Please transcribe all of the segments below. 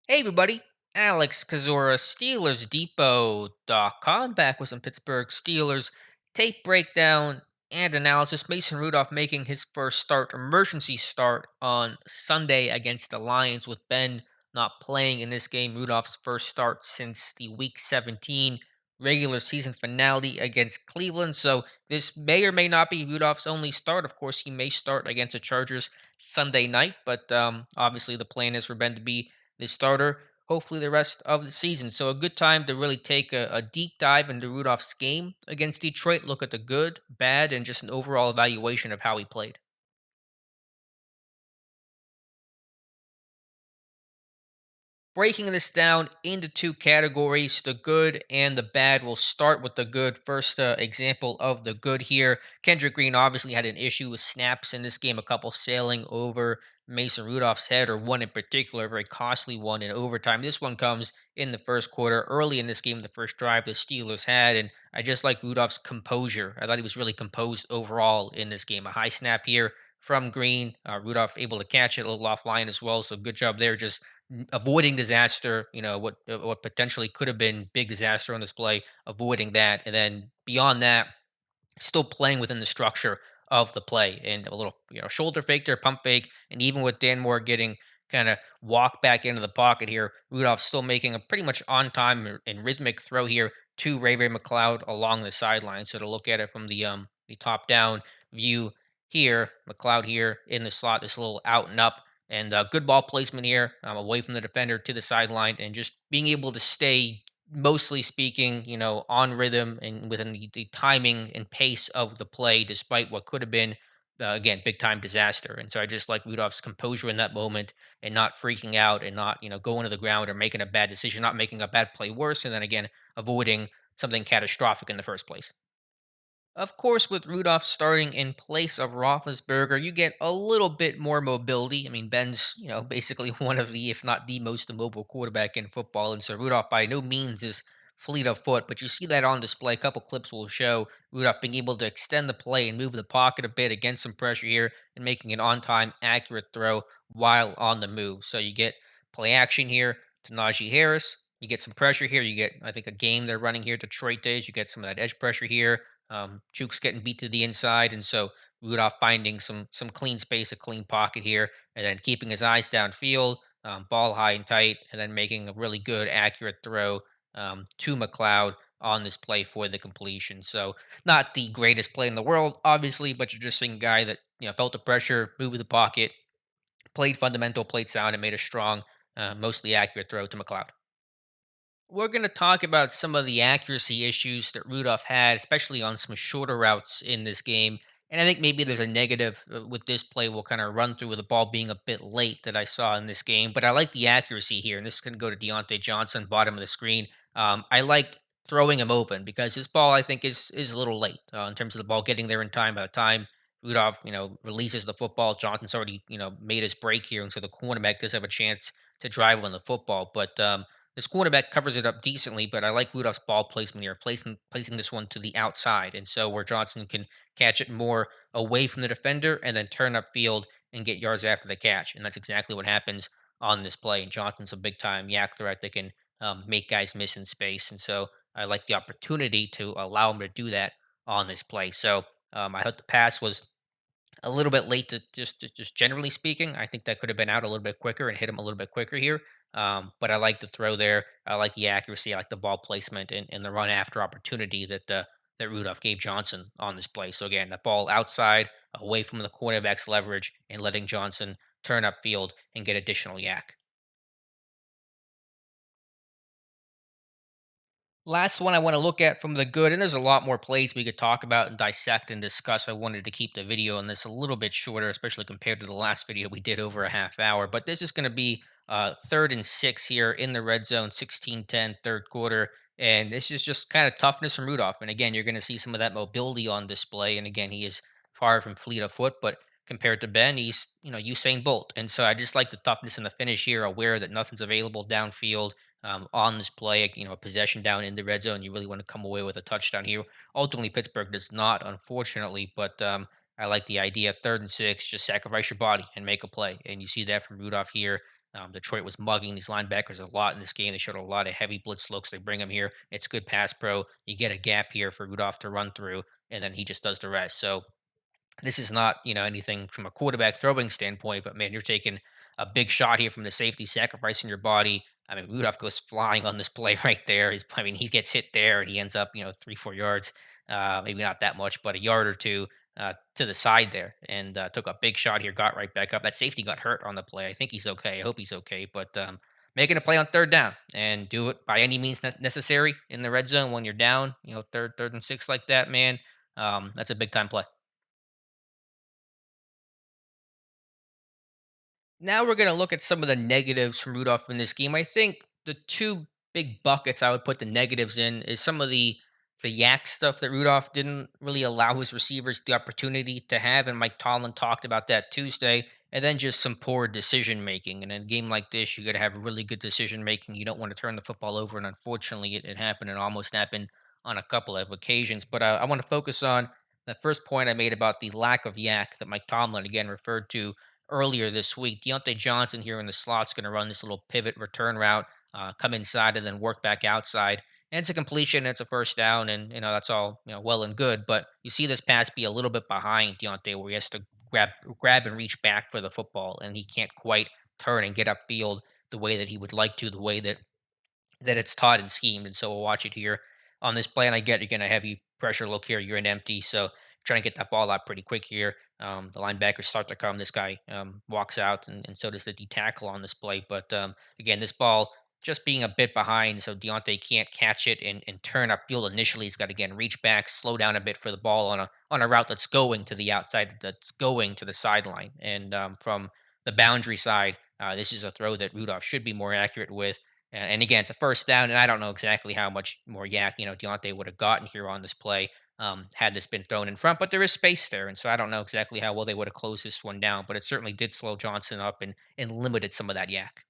Hey everybody, Alex Kazora, SteelersDepot.com, back with some Pittsburgh Steelers tape breakdown and analysis. Mason Rudolph making his first emergency start on Sunday against the Lions, with Ben not playing in this game. Rudolph's first start since the Week 17 regular season finale against Cleveland. So this may or may not be Rudolph's only start. Of course, he may start against the Chargers Sunday night, but obviously the plan is for Ben to be the starter, hopefully the rest of the season. So a good time to really take a deep dive into Rudolph's game against Detroit, look at the good, bad, and just an overall evaluation of how he played. Breaking this down into two categories, the good and the bad. We'll start with the good. First example of the good here. Kendrick Green obviously had an issue with snaps in this game, a couple sailing over Mason Rudolph's head, or one in particular, a very costly one in overtime. This one comes in the first quarter, early in this game, the first drive the Steelers had. And I just like Rudolph's composure. I thought he was really composed overall in this game. A high snap here from Green. Rudolph able to catch it a little offline as well. So good job there. Just avoiding disaster, what potentially could have been big disaster on this play, avoiding that, and then beyond that, still playing within the structure of the play and a little, shoulder fake there, pump fake, and even with Dan Moore getting kind of walked back into the pocket here, Rudolph still making a pretty much on time and rhythmic throw here to Ray McLeod along the sideline. So to look at it from the top down view here, McLeod here in the slot, this little out and up. And good ball placement here, away from the defender to the sideline, and just being able to stay, mostly speaking, on rhythm and within the timing and pace of the play, despite what could have been, again, big time disaster. And so I just like Rudolph's composure in that moment and not freaking out and not, going to the ground or making a bad decision, not making a bad play worse, and then again, avoiding something catastrophic in the first place. Of course, with Rudolph starting in place of Roethlisberger, you get a little bit more mobility. I mean, Ben's, basically one of the, if not the most immobile quarterback in football. And so Rudolph by no means is fleet of foot, but you see that on display. A couple clips will show Rudolph being able to extend the play and move the pocket a bit against some pressure here and making an on time, accurate throw while on the move. So you get play action here to Najee Harris. You get some pressure here. You get, I think, a game they're running here, Detroit days. You get some of that edge pressure here. Chuks getting beat to the inside, and so Rudolph finding some clean space, a clean pocket here, and then keeping his eyes downfield, ball high and tight, and then making a really good, accurate throw to McLeod on this play for the completion. So not the greatest play in the world, obviously, but you're just seeing a guy that felt the pressure, moved the pocket, played fundamental, played sound, and made a strong, mostly accurate throw to McLeod. We're going to talk about some of the accuracy issues that Rudolph had, especially on some shorter routes in this game. And I think maybe there's a negative with this play we'll kind of run through with the ball being a bit late that I saw in this game. But I like the accuracy here. And this is going to go to Deontay Johnson, bottom of the screen. I like throwing him open because his ball, I think, is a little late in terms of the ball getting there in time. By the time Rudolph, releases the football, Johnson's already, made his break here. And so the cornerback does have a chance to drive on the football. But this quarterback covers it up decently, but I like Rudolph's ball placement here, placing this one to the outside, and so where Johnson can catch it more away from the defender and then turn upfield and get yards after the catch, and that's exactly what happens on this play. And Johnson's a big time yak threat that can make guys miss in space, and so I like the opportunity to allow him to do that on this play. So I thought the pass was a little bit late to just generally speaking. I think that could have been out a little bit quicker and hit him a little bit quicker here. But I like the throw there. I like the accuracy. I like the ball placement and the run after opportunity that Rudolph gave Johnson on this play. So again, that ball outside, away from the quarterback's leverage, and letting Johnson turn upfield and get additional yak. Last one I want to look at from the good, and there's a lot more plays we could talk about and dissect and discuss. I wanted to keep the video on this a little bit shorter, especially compared to the last video we did over a half hour. But this is going to be third and six here in the red zone, 16-10, third quarter. And this is just kind of toughness from Rudolph. And again, you're going to see some of that mobility on display. And again, he is far from fleet of foot, but compared to Ben, he's, Usain Bolt. And so I just like the toughness in the finish here, aware that nothing's available downfield on this play, a possession down in the red zone. You really want to come away with a touchdown here. Ultimately, Pittsburgh does not, unfortunately, but I like the idea. Third and six, just sacrifice your body and make a play. And you see that from Rudolph here. Detroit was mugging these linebackers a lot in this game. They showed a lot of heavy blitz looks. They bring him here. It's good pass pro. You get a gap here for Rudolph to run through, and then he just does the rest. So this is not, anything from a quarterback throwing standpoint, but man, you're taking a big shot here from the safety, sacrificing your body. I mean, Rudolph goes flying on this play right there. He gets hit there and he ends up, 3, 4 yards, maybe not that much, but a yard or two to the side there, and took a big shot here, got right back up. That safety got hurt on the play. I think he's okay. I hope he's okay, but making a play on third down and do it by any means necessary in the red zone when you're down, third and six like that, man. That's a big time play. Now we're going to look at some of the negatives from Rudolph in this game. I think the two big buckets I would put the negatives in is some of the yak stuff that Rudolph didn't really allow his receivers the opportunity to have, and Mike Tomlin talked about that Tuesday. And then just some poor decision making. And in a game like this, you got to have really good decision making. You don't want to turn the football over, and unfortunately, it happened. It almost happened on a couple of occasions. But I want to focus on the first point I made about the lack of yak that Mike Tomlin again referred to earlier this week. Deontay Johnson here in the slot's going to run this little pivot return route, come inside and then work back outside. And it's a completion, it's a first down, and that's all well and good. But you see this pass be a little bit behind Deontay, where he has to grab and reach back for the football, and he can't quite turn and get upfield the way that he would like to, the way that it's taught and schemed. And so we'll watch it here on this play. And I get again a heavy pressure look here. You're in empty, so trying to get that ball out pretty quick here. The linebackers start to come. This guy walks out, and so does the D tackle on this play. But again, this ball just being a bit behind, so Deontay can't catch it and turn upfield initially. He's got to again reach back, slow down a bit for the ball on a route that's going to the outside, that's going to the sideline, and from the boundary side. This is a throw that Rudolph should be more accurate with. And again, it's a first down, and I don't know exactly how much more yak Deontay would have gotten here on this play had this been thrown in front. But there is space there, and so I don't know exactly how well they would have closed this one down. But it certainly did slow Johnson up and limited some of that yak.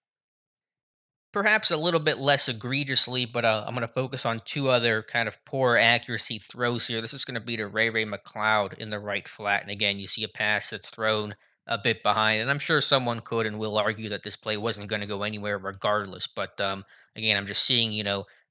Perhaps a little bit less egregiously, but I'm going to focus on two other kind of poor accuracy throws here. This is going to be to Ray McLeod in the right flat. And again, you see a pass that's thrown a bit behind. And I'm sure someone could and will argue that this play wasn't going to go anywhere regardless. But again, I'm just seeing,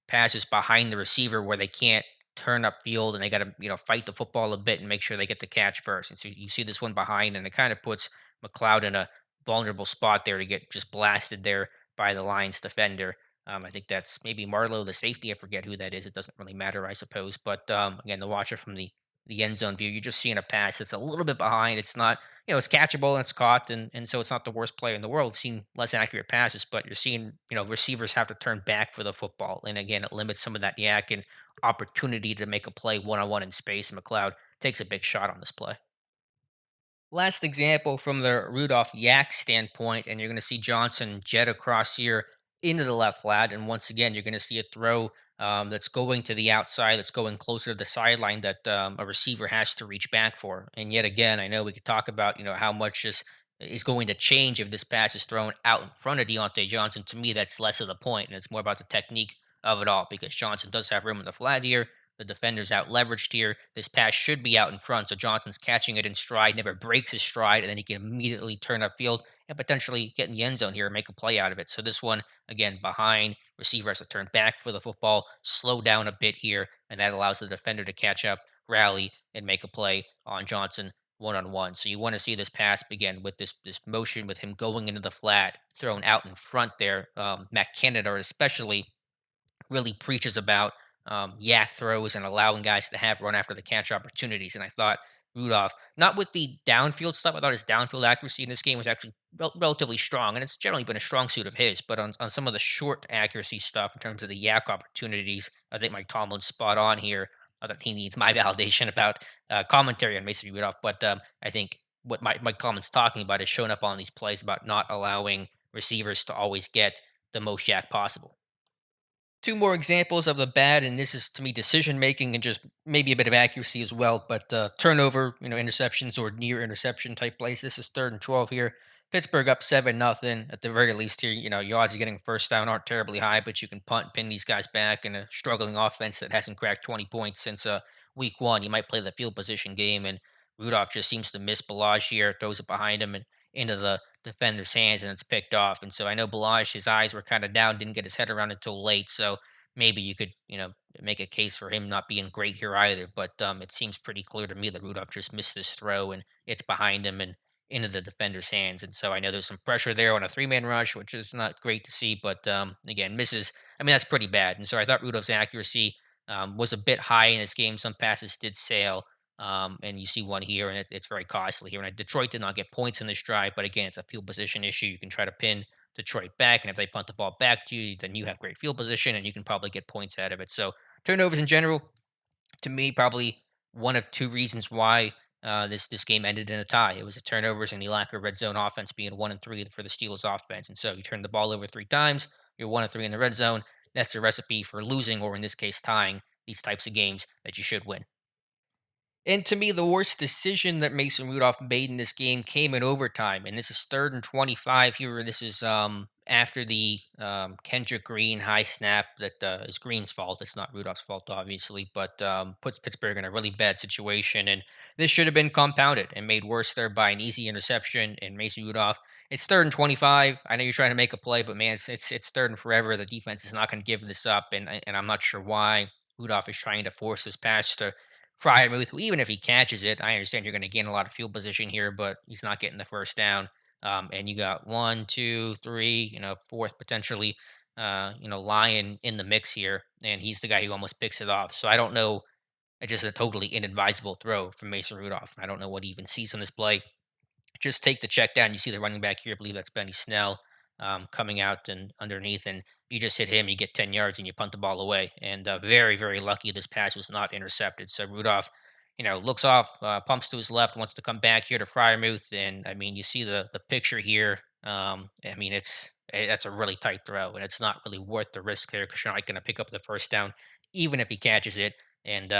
passes behind the receiver where they can't turn upfield and they got to, fight the football a bit and make sure they get the catch first. And so you see this one behind, and it kind of puts McLeod in a vulnerable spot there to get just blasted there by the Lions defender. I think that's maybe Marlowe, the safety. I forget who that is. It doesn't really matter, I suppose. But again, the watcher from the end zone view, you're just seeing a pass that's a little bit behind. It's not, it's catchable and it's caught, and so it's not the worst play in the world. We've seen less accurate passes, but you're seeing, receivers have to turn back for the football, and again, it limits some of that yak and opportunity to make a play one on one in space. McLeod takes a big shot on this play. Last example from the Rudolph Yak standpoint, and you're going to see Johnson jet across here into the left flat. And once again, you're going to see a throw that's going to the outside, that's going closer to the sideline that a receiver has to reach back for. And yet again, I know we could talk about, how much this is going to change if this pass is thrown out in front of Deontay Johnson. To me, that's less of the point, and it's more about the technique of it all because Johnson does have room in the flat here. The defender's out leveraged here. This pass should be out in front, so Johnson's catching it in stride, never breaks his stride, and then he can immediately turn upfield and potentially get in the end zone here and make a play out of it. So this one, again, behind, receiver has to turn back for the football, slow down a bit here, and that allows the defender to catch up, rally, and make a play on Johnson one on one. So you want to see this pass begin with this motion with him going into the flat, thrown out in front there. Matt Canada especially really preaches about yak throws and allowing guys to have run after the catch opportunities. And I thought Rudolph, not with the downfield stuff, I thought his downfield accuracy in this game was actually relatively strong, and it's generally been a strong suit of his. But on some of the short accuracy stuff in terms of the yak opportunities, I think Mike Tomlin's spot on here. I thought he needs my validation about commentary on Mason Rudolph, but I think what Mike Tomlin's talking about is showing up on these plays about not allowing receivers to always get the most yak possible. Two more examples of the bad, and this is to me decision making and just maybe a bit of accuracy as well. But turnover, interceptions or near interception type plays. This is third and 12 here. Pittsburgh up 7-0. At the very least here, your odds of getting first down aren't terribly high, but you can punt and pin these guys back in a struggling offense that hasn't cracked 20 points since week one. You might play the field position game, and Rudolph just seems to miss Balaj here, throws it behind him and into defender's hands and it's picked off. And so I know Balaj, his eyes were kind of down, didn't get his head around it until late. So maybe you could, make a case for him not being great here either. But it seems pretty clear to me that Rudolph just missed this throw and it's behind him and into the defender's hands. And so I know there's some pressure there on a three-man rush, which is not great to see. But again, misses. I mean, that's pretty bad. And so I thought Rudolph's accuracy was a bit high in this game. Some passes did sail. And you see one here, and it's very costly here. And Detroit did not get points in this drive, but again, it's a field position issue. You can try to pin Detroit back, and if they punt the ball back to you, then you have great field position, and you can probably get points out of it. So turnovers in general, to me, probably one of two reasons why this game ended in a tie. It was the turnovers and the lack of red zone offense being 1 and 3 for the Steelers offense. And so you turn the ball over 3 times, you're 1 and 3 in the red zone. That's a recipe for losing, or in this case, tying these types of games that you should win. And to me, the worst decision that Mason Rudolph made in this game came in overtime. And this is 3rd and 25 here. This is after the Kendrick Green high snap that is Green's fault. It's not Rudolph's fault, obviously, but puts Pittsburgh in a really bad situation. And this should have been compounded and made worse there by an easy interception. And Mason Rudolph, it's 3rd and 25. I know you're trying to make a play, but man, it's third and forever. The defense is not going to give this up. And I'm not sure why Rudolph is trying to force this pass to Fryermuth, who even if he catches it, I understand you're going to gain a lot of field position here, but he's not getting the first down. And you got one, two, three, fourth potentially, Lion in the mix here, and he's the guy who almost picks it off. So I don't know. It's just a totally inadvisable throw from Mason Rudolph. I don't know what he even sees on this play. Just take the check down. You see the running back here. I believe that's Benny Snell coming out and underneath, and you just hit him. You get 10 yards and you punt the ball away. And very, very lucky this pass was not intercepted. So Rudolph, looks off, pumps to his left, wants to come back here to Fryermuth, and I mean, you see the picture here. I mean, that's a really tight throw, and it's not really worth the risk there because you're not going to pick up the first down, even if he catches it. And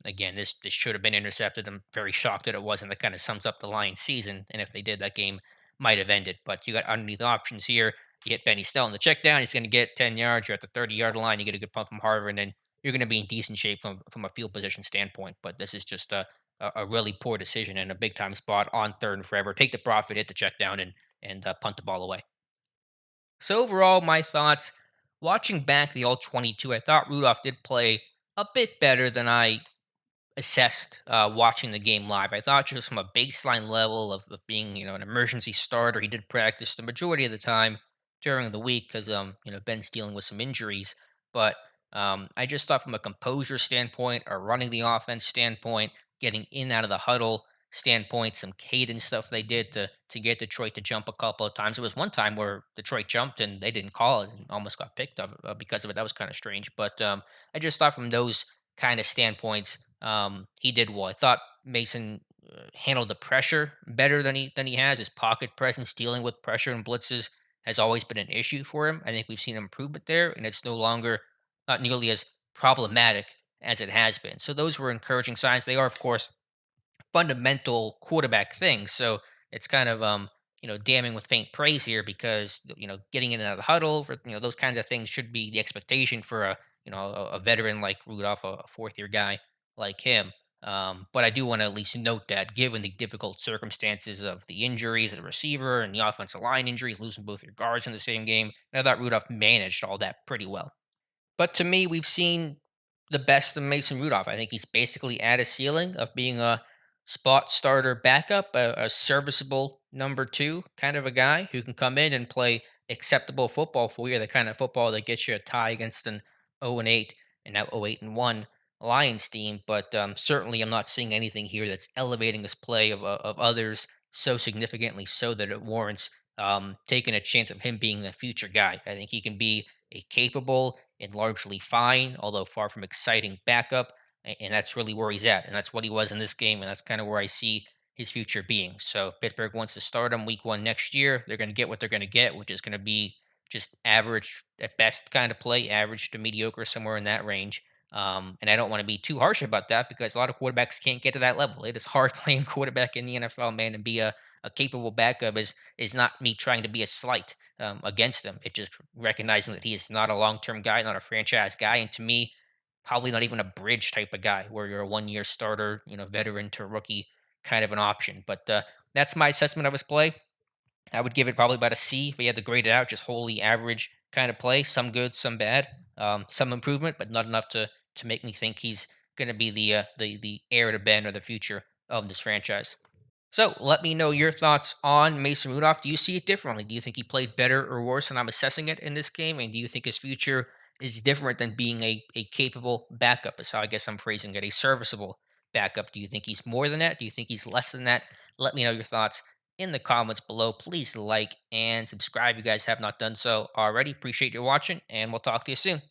again, this should have been intercepted. I'm very shocked that it wasn't. That kind of sums up the Lions' season. And if they did, that game might have ended. But you got underneath options here. You hit Benny Snell in the check down. He's going to get 10 yards. You're at the 30-yard line. You get a good pump from Harvard, and then you're going to be in decent shape from a field position standpoint. But this is just a really poor decision and a big time spot on third and forever. Take the profit, hit the check down, and punt the ball away. So overall, my thoughts watching back the all 22, I thought Rudolph did play a bit better than I assessed watching the game live. I thought just from a baseline level of being, an emergency starter, he did practice the majority of the time during the week because, Ben's dealing with some injuries. But I just thought from a composure standpoint, a running the offense standpoint, getting in and out of the huddle standpoint, some cadence stuff they did to get Detroit to jump a couple of times. There was one time where Detroit jumped and they didn't call it and almost got picked up because of it. That was kind of strange. But I just thought from those kind of standpoints, he did well. I thought Mason handled the pressure better than he has. His pocket presence, dealing with pressure and blitzes, has always been an issue for him. I think we've seen improvement there, and it's no longer not nearly as problematic as it has been. So those were encouraging signs. They are, of course, fundamental quarterback things. So it's kind of damning with faint praise here because getting in and out of the huddle for those kinds of things should be the expectation for a veteran like Rudolph, a fourth year guy like him. But I do want to at least note that given the difficult circumstances of the injuries of the receiver and the offensive line injury, losing both your guards in the same game, I thought Rudolph managed all that pretty well. But to me, we've seen the best of Mason Rudolph. I think he's basically at a ceiling of being a spot starter backup, a serviceable number two kind of a guy who can come in and play acceptable football for you, the kind of football that gets you a tie against an 0-8 and now 0-8-1 Lions team. But certainly, I'm not seeing anything here that's elevating this play of others so significantly so that it warrants taking a chance of him being a future guy. I think he can be a capable and largely fine, although far from exciting backup. And that's really where he's at. And that's what he was in this game. And that's kind of where I see his future being. So if Pittsburgh wants to start him week one next year, they're going to get what they're going to get, which is going to be just average at best kind of play, average to mediocre, somewhere in that range. And I don't want to be too harsh about that because a lot of quarterbacks can't get to that level. It is hard playing quarterback in the NFL, man, and be a capable backup is not me trying to be a slight against him. It's just recognizing that he is not a long term guy, not a franchise guy, and to me, probably not even a bridge type of guy where you're a 1 year starter, veteran to rookie kind of an option. But that's my assessment of his play. I would give it probably about a C if we had to grade it out, just wholly average kind of play. Some good, some bad, some improvement, but not enough to make me think he's going to be the heir to Ben or the future of this franchise. So let me know your thoughts on Mason Rudolph. Do you see it differently? Do you think he played better or worse than I'm assessing it in this game? And do you think his future is different than being a capable backup? Is how I guess I'm phrasing it, a serviceable backup. Do you think he's more than that? Do you think he's less than that? Let me know your thoughts in the comments below. Please like and subscribe if you guys have not done so already. Appreciate you watching, and we'll talk to you soon.